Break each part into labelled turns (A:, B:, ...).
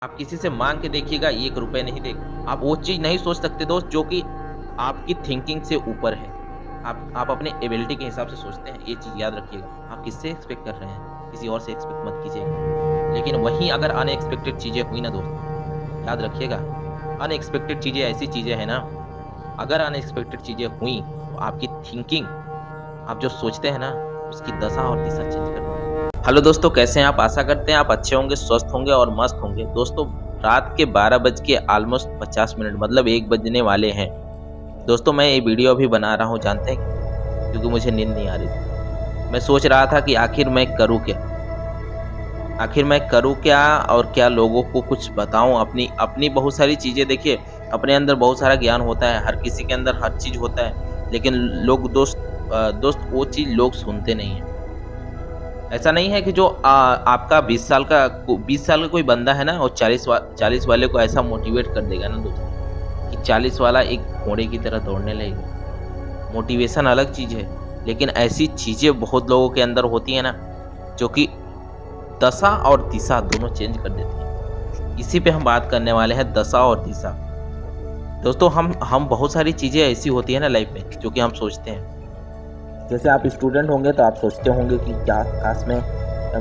A: आप किसी से माँग के देखिएगा, 1 रुपए नहीं देगा। आप वो चीज़ नहीं सोच सकते दोस्त जो कि आपकी थिंकिंग से ऊपर है। आप अपने एबिलिटी के हिसाब से सोचते हैं, ये चीज़ याद रखिएगा। आप किससे एक्सपेक्ट कर रहे हैं, किसी और से एक्सपेक्ट मत कीजिएगा। लेकिन वहीं अगर अनएक्सपेक्टेड चीज़ें हुई ना दोस्त, याद रखिएगा, अनएक्सपेक्टेड चीज़ें ऐसी चीज़ें हैं ना, अगर अनएक्सपेक्टेड चीज़ें हुई तो आपकी थिंकिंग, आप जो सोचते हैं ना, उसकी दशा और दिशा चेंज कर देगी। हेलो दोस्तों, कैसे हैं आप? आशा करते हैं आप अच्छे होंगे, स्वस्थ होंगे और मस्त होंगे। दोस्तों, रात के 12 बज के ऑलमोस्ट 50 मिनट मतलब 1 बजने वाले हैं। दोस्तों, मैं ये वीडियो अभी बना रहा हूँ, जानते हैं क्यों? क्योंकि मुझे नींद नहीं आ रही थी। मैं सोच रहा था कि आखिर मैं करूँ क्या? आखिर मैं करूँ क्या और क्या लोगों को कुछ बताऊँ? अपनी बहुत सारी चीज़ें, देखिए, अपने अंदर बहुत सारा ज्ञान होता है, हर किसी के अंदर हर चीज़ होता है, लेकिन दोस्त वो चीज़ लोग सुनते नहीं हैं। ऐसा नहीं है कि जो आपका 20 साल का कोई बंदा है ना, और 40 वाले को ऐसा मोटिवेट कर देगा ना दोस्त, कि 40 वाला एक घोड़े की तरह दौड़ने लगेगा। मोटिवेशन अलग चीज़ है, लेकिन ऐसी चीज़ें बहुत लोगों के अंदर होती है ना, जो कि दशा और दिशा दोनों चेंज कर देती है। इसी पे हम बात करने वाले हैं, दशा और दिशा। दोस्तों, हम बहुत सारी चीज़ें ऐसी होती है ना लाइफ में, जो कि हम सोचते हैं। जैसे आप स्टूडेंट होंगे तो आप सोचते होंगे कि क्या काश में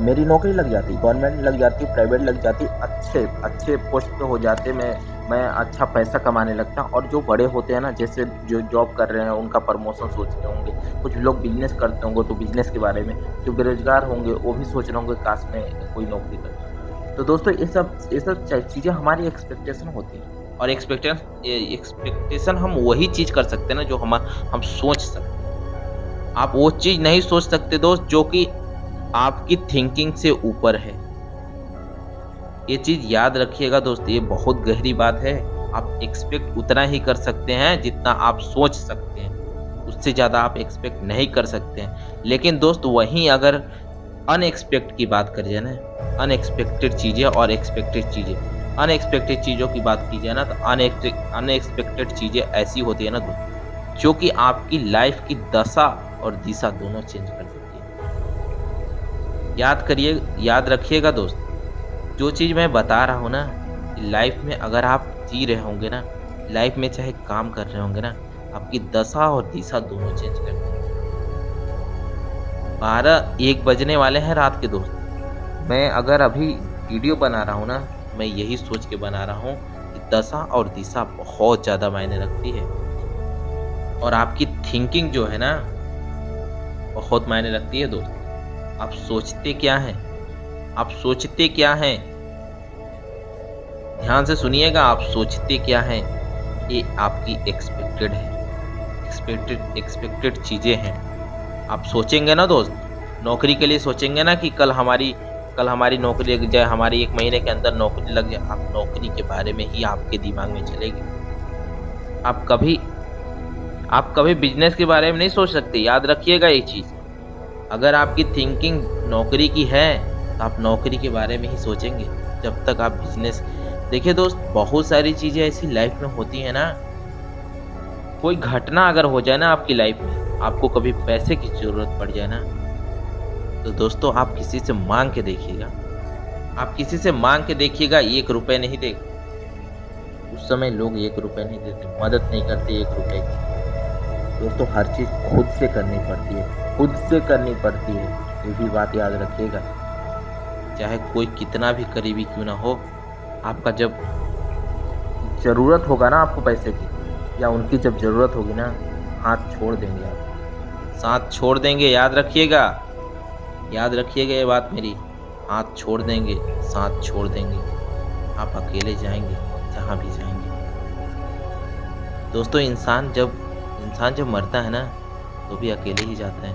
A: मेरी नौकरी लग जाती, गवर्नमेंट लग जाती, प्राइवेट लग जाती, अच्छे पोस्ट पे हो जाते, मैं अच्छा पैसा कमाने लगता। और जो बड़े होते हैं ना, जैसे जो जॉब कर रहे हैं उनका प्रमोशन सोच रहे होंगे, कुछ लोग बिजनेस करते होंगे तो बिजनेस के बारे में, जो बेरोजगार होंगे वो भी सोच रहे होंगे काश में कोई नौकरी करता। तो दोस्तों, ये सब चीज़ें हमारी एक्सपेक्टेशन होती है, और एक्सपेक्टेशन हम वही चीज़ कर सकते हैं ना जो हम सोच सकते हैं। आप वो चीज़ नहीं सोच सकते दोस्त जो कि आपकी थिंकिंग से ऊपर है। ये चीज़ याद रखिएगा दोस्त, ये बहुत गहरी बात है। आप एक्सपेक्ट उतना ही कर सकते हैं जितना आप सोच सकते हैं, उससे ज़्यादा आप एक्सपेक्ट नहीं कर सकते हैं। लेकिन दोस्त, वहीं अगर अनएक्सपेक्ट की बात करी जाए ना, अनएक्सपेक्टेड चीज़ें और एक्सपेक्टेड चीज़ें, अनएक्सपेक्टेड चीज़ों की बात की जाए ना, तो अनएक्सपेक्टेड चीज़ें ऐसी होती है ना दोस्त, जो कि आपकी लाइफ की दशा और दिशा दोनों चेंज कर देती है। याद रखिएगा दोस्त, जो चीज़ मैं बता रहा हूँ ना, कि लाइफ में अगर आप जी रहे होंगे ना, लाइफ में चाहे काम कर रहे होंगे ना, आपकी दशा और दिशा दोनों चेंज कर देंगे। 12-1 बजने वाले हैं रात के दोस्त। मैं अगर अभी वीडियो बना रहा हूँ ना, मैं यही सोच के बना रहा हूँ कि दशा और दिशा बहुत ज़्यादा मायने रखती है, और आपकी थिंकिंग जो है ना, बहुत मायने रखती है दोस्त। आप सोचते क्या हैं? आप सोचते क्या हैं? ध्यान से सुनिएगा, आप सोचते क्या हैं? ये आपकी एक्सपेक्टेड है, एक्सपेक्टेड चीज़ें हैं। आप सोचेंगे ना दोस्त, नौकरी के लिए सोचेंगे ना कि कल हमारी नौकरी लग जाए, हमारी 1 महीने के अंदर नौकरी लग जाए। आप नौकरी के बारे में ही आपके दिमाग में चलेगी। आप कभी बिजनेस के बारे में नहीं सोच सकते, याद रखिएगा ये चीज़। अगर आपकी थिंकिंग नौकरी की है तो आप नौकरी के बारे में ही सोचेंगे, जब तक आप बिजनेस। देखिए दोस्त, बहुत सारी चीज़ें ऐसी लाइफ में होती हैं ना, कोई घटना अगर हो जाए ना आपकी लाइफ में, आपको कभी पैसे की ज़रूरत पड़ जाए ना, तो दोस्तों आप किसी से मांग के देखिएगा। आप किसी से मांग के देखिएगा, 1 रुपए नहीं देगा। उस समय लोग 1 रुपए नहीं देते, मदद नहीं करते 1 रुपए की। दोस्तों, हर चीज़ खुद से करनी पड़ती है, खुद से करनी पड़ती है, ये भी बात याद रखिएगा। चाहे कोई कितना भी करीबी क्यों ना हो, आपका जब ज़रूरत होगा ना आपको पैसे की, या उनकी जब ज़रूरत होगी ना, हाथ छोड़ देंगे आप, साथ छोड़ देंगे। याद रखिएगा ये बात मेरी, हाथ छोड़ देंगे, साथ छोड़ देंगे। आप अकेले जाएंगे जहाँ भी जाएंगे। दोस्तों, इंसान जब मरता है ना, तो भी अकेले ही जाता है।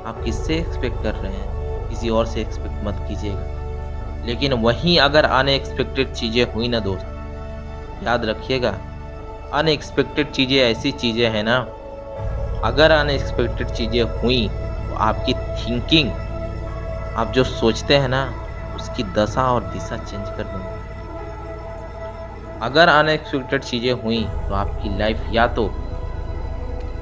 A: आप किससे एक्सपेक्ट कर रहे हैं? किसी और से एक्सपेक्ट मत कीजिएगा। लेकिन वहीं अगर अनएक्सपेक्टेड चीज़ें हुई ना दोस्त, याद रखिएगा, अनएक्सपेक्टेड चीज़ें ऐसी चीज़ें हैं ना, अगर अनएक्सपेक्टेड चीज़ें हुई तो आपकी थिंकिंग, आप जो सोचते हैं ना, उसकी दशा और दिशा चेंज कर देंगे। अगर अनएक्सपेक्टेड चीज़ें हुई तो आपकी लाइफ या तो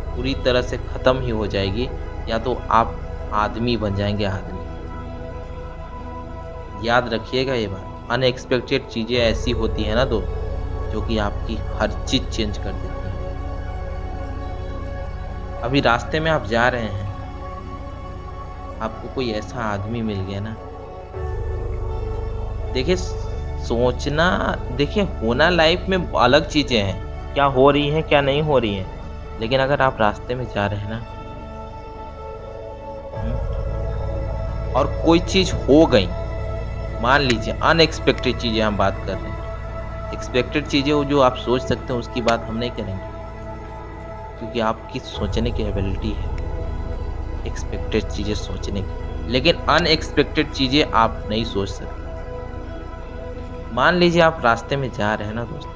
A: पूरी तरह से ख़त्म ही हो जाएगी, या तो आप आदमी बन जाएंगे, आदमी। याद रखिएगा ये बात। अनएक्सपेक्टेड चीज़ें ऐसी होती हैं ना दोस्त, जो कि आपकी हर चीज़ चेंज कर देती हैं। अभी रास्ते में आप जा रहे हैं, आपको कोई ऐसा आदमी मिल गया ना, देखिए सोचना, देखिए होना लाइफ में अलग चीज़ें हैं, क्या हो रही हैं, क्या नहीं हो रही हैं। लेकिन अगर आप रास्ते में जा रहे हैं ना, और कोई चीज़ हो गई, मान लीजिए अनएक्सपेक्टेड चीज़ें हम बात कर रहे हैं, एक्सपेक्टेड चीज़ें वो जो आप सोच सकते हैं उसकी बात हम नहीं करेंगे, क्योंकि आपकी सोचने की एबिलिटी है एक्सपेक्टेड चीज़ें सोचने की, लेकिन अनएक्सपेक्टेड चीज़ें आप नहीं सोच सकते। मान लीजिए आप रास्ते में जा रहे हैं ना दोस्त,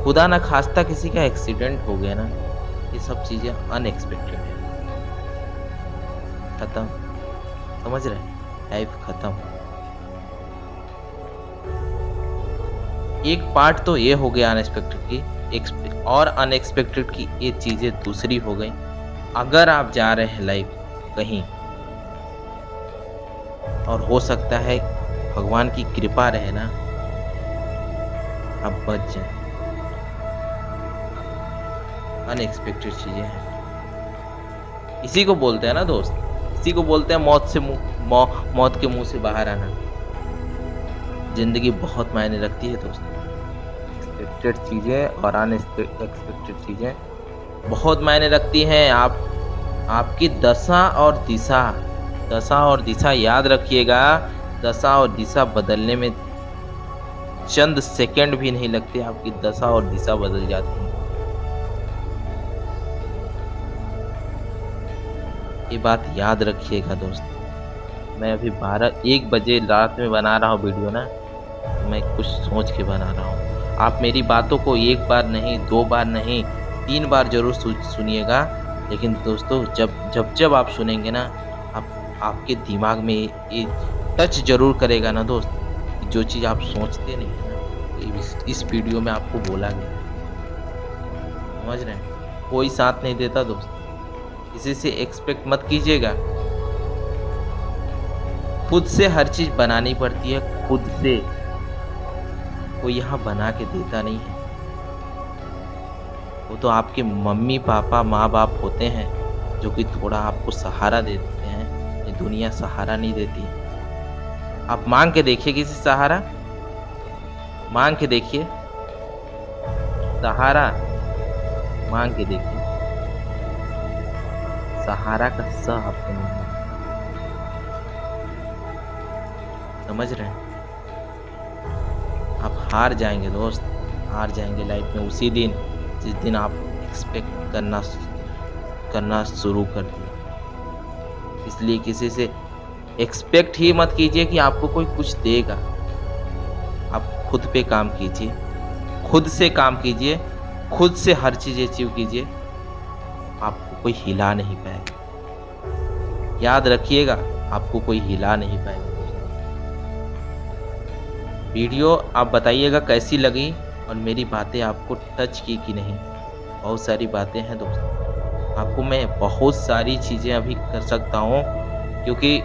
A: खुदा ना खास्ता किसी का एक्सीडेंट हो गया ना, ये सब चीज़ें अनएक्सपेक्टेड है, खत्म, समझ रहे हैं, लाइफ खत्म। एक पार्ट तो ये हो गया अनएक्सपेक्टेड की, और अनएक्सपेक्टेड की ये चीज़ें दूसरी हो गई। अगर आप जा रहे हैं लाइफ कहीं, और हो सकता है भगवान की कृपा रहे ना, आप बच जाए। अनएक्सपेक्टेड चीजें हैं, इसी को बोलते हैं ना दोस्त, इसी को बोलते हैं मौत के मुंह से बाहर आना। जिंदगी बहुत मायने रखती है दोस्त, एक्सपेक्टेड चीजें और अनएक्सपेक्टेड चीजें बहुत मायने रखती हैं। आपकी दशा और दिशा याद रखिएगा, दशा और दिशा बदलने में चंद सेकंड भी नहीं लगते, आपकी दशा और दिशा बदल जाती है। ये बात याद रखिएगा दोस्त। मैं अभी 1 बजे रात में बना रहा हूँ वीडियो ना, तो मैं कुछ सोच के बना रहा हूँ। आप मेरी बातों को 1 बार नहीं, 2 बार नहीं, 3 बार जरूर सुनिएगा। लेकिन दोस्तों जब आप सुनेंगे ना, आपके दिमाग में ये टच जरूर करेगा ना दोस्त, कि जो चीज़ आप सोचते नहीं है ना, इस वीडियो में आपको बोला गया। समझ रहे हैं, कोई साथ नहीं देता दोस्त, किसी से एक्सपेक्ट मत कीजिएगा। खुद से हर चीज बनानी पड़ती है, खुद से, कोई यहाँ बना के देता नहीं है। वो तो आपके मम्मी पापा माँ बाप होते हैं, जो कि थोड़ा आपको सहारा दे देते हैं। ये दुनिया सहारा नहीं देती। आप मांग के देखिए किसी सहारा, मांग के देखिए सहारा, मांग के देखिए, सहारा का स आपको नहीं है। समझ रहे हैं, आप हार जाएंगे दोस्त, हार जाएंगे लाइफ में उसी दिन जिस दिन आप एक्सपेक्ट करना शुरू कर दिया। इसलिए किसी से एक्सपेक्ट ही मत कीजिए कि आपको कोई कुछ देगा। आप खुद पे काम कीजिए, खुद से काम कीजिए, खुद से हर चीज़ अचीव कीजिए, आपको कोई हिला नहीं पाएगा। याद रखिएगा, आपको कोई हिला नहीं पाएगा। वीडियो आप बताइएगा कैसी लगी और मेरी बातें आपको टच की कि नहीं। बहुत सारी बातें हैं दोस्त, आपको मैं बहुत सारी चीज़ें अभी कर सकता हूँ, क्योंकि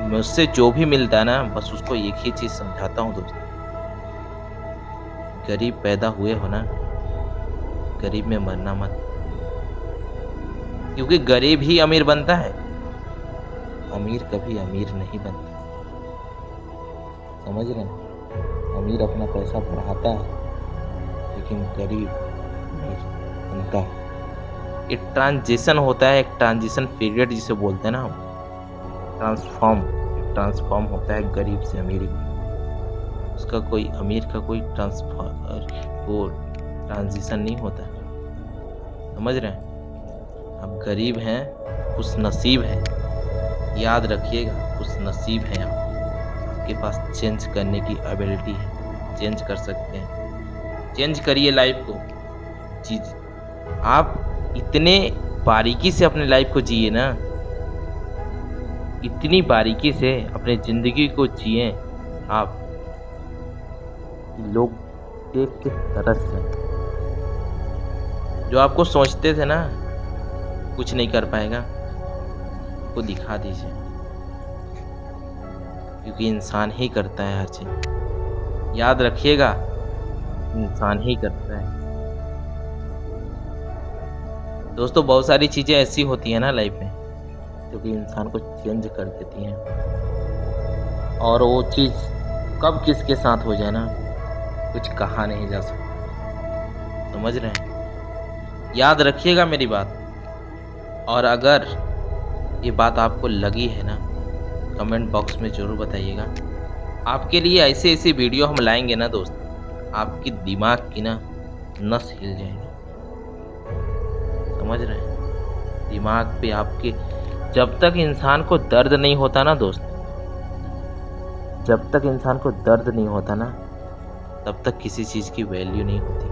A: मुझसे जो भी मिलता है ना, बस उसको एक ही चीज़ समझाता हूँ दोस्त, गरीब पैदा हुए हो ना, गरीब में मरना मत, क्योंकि गरीब ही अमीर बनता है, अमीर कभी अमीर नहीं बनता। समझ रहे हैं, अमीर अपना पैसा बढ़ाता है, लेकिन गरीब अमीर बनता है। एक ट्रांजिशन होता है, एक ट्रांजिशन पीरियड जिसे बोलते हैं ना हम, ट्रांसफॉर्म होता है गरीब से अमीर में। उसका कोई अमीर का कोई ट्रांजिशन नहीं होता। समझ रहे हैं, आप गरीब हैं, खुश नसीब हैं, याद रखिएगा, खुश नसीब हैं आप। आपके पास चेंज करने की एबिलिटी है, चेंज कर सकते हैं। चेंज करिए लाइफ को। चीज आप इतने बारीकी से अपने लाइफ को जिए ना, इतनी बारीकी से अपने जिंदगी को जिए आप, लोग देख के तरस जाए। जो आपको सोचते थे ना कुछ नहीं कर पाएगा, वो दिखा दीजिए। क्योंकि इंसान ही करता है हर चीज़। याद रखिएगा, इंसान ही करता है। दोस्तों बहुत सारी चीज़ें ऐसी होती हैं ना लाइफ में, जो कि इंसान को चेंज कर देती हैं, और वो चीज़ कब किसके साथ हो जाए ना, कुछ कहा नहीं जा सकता। समझ रहे हैं? याद रखिएगा मेरी बात। और अगर ये बात आपको लगी है ना, कमेंट बॉक्स में ज़रूर बताइएगा। आपके लिए ऐसे ऐसे वीडियो हम लाएंगे ना दोस्त, आपकी दिमाग की ना नस हिल जाएगी। समझ रहे हैं? दिमाग पे आपके, जब तक इंसान को दर्द नहीं होता ना दोस्त, जब तक इंसान को दर्द नहीं होता ना, तब तक किसी चीज़ की वैल्यू नहीं होती।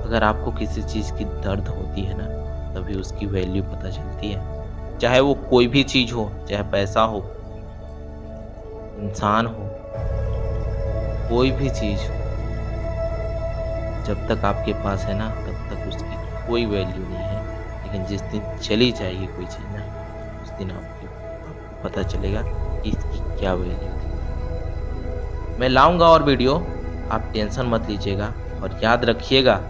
A: अगर आपको किसी चीज़ की दर्द होती है ना, तभी उसकी वैल्यू पता चलती है। चाहे वो कोई भी चीज़ हो, चाहे पैसा हो, इंसान हो, कोई भी चीज़ हो, जब तक आपके पास है ना, तब तक उसकी कोई वैल्यू नहीं है। लेकिन जिस दिन चली जाएगी कोई चीज़ ना, उस दिन आपको पता चलेगा कि इसकी क्या वैल्यू थी। मैं लाऊंगा और वीडियो, आप टेंशन मत लीजिएगा। और याद रखिएगा,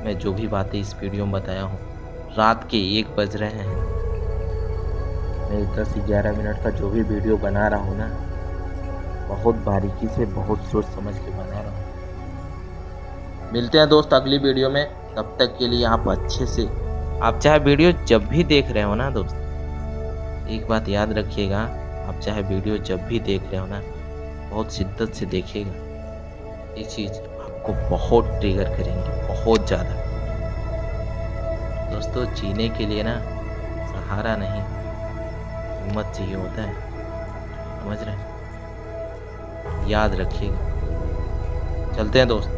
A: मैं जो भी बातें इस वीडियो में बताया हूँ, रात के 1 बज रहे हैं, मैं 10-11 मिनट का जो भी वीडियो बना रहा हूँ ना, बहुत बारीकी से, बहुत सोच समझ के बना रहा हूँ। मिलते हैं दोस्त अगली वीडियो में। तब तक के लिए आप अच्छे से, आप चाहे वीडियो जब भी देख रहे हो ना दोस्त, एक बात याद रखिएगा, आप चाहे वीडियो जब भी देख रहे हो ना, बहुत शिद्दत से देखिएगा। ये चीज़ आपको बहुत ट्रिगर करेंगे, बहुत ज़्यादा। दोस्तों जीने के लिए ना सहारा नहीं, हिम्मत चाहिए होता है। समझ रहे हैं? याद रखिएगा। चलते हैं दोस्त।